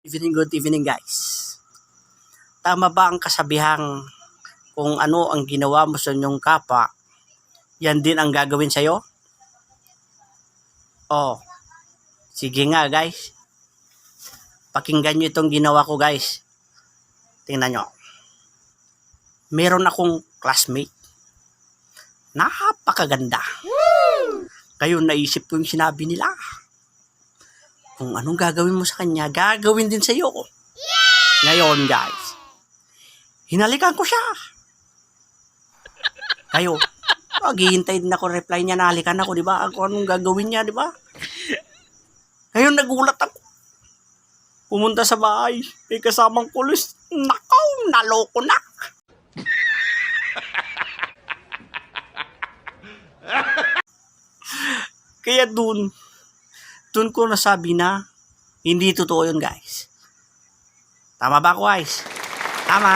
Good evening guys. Tama ba ang kasabihang kung ano ang ginawa mo sa inyong kapwa, yan din ang gagawin sa'yo? Oh, sige nga guys. Pakinggan nyo itong ginawa ko guys. Tingnan nyo. Meron akong classmate. Napakaganda. Ngayon naisip ko yung sinabi nila. Kung anong gagawin mo sa kanya, gagawin din sa iyo. Ngayon, guys, hinalikan ko siya. Kayo, maghihintay din ako reply niya, nahalikan ako, di ba? Kung anong gagawin niya, di ba? Ngayon, nagulat ako. Pumunta sa bahay, may kasamang pulis. Nakaw, naloko na. Kaya dun ko nasabi na hindi totoo yun guys. Tama ba ako guys? Tama!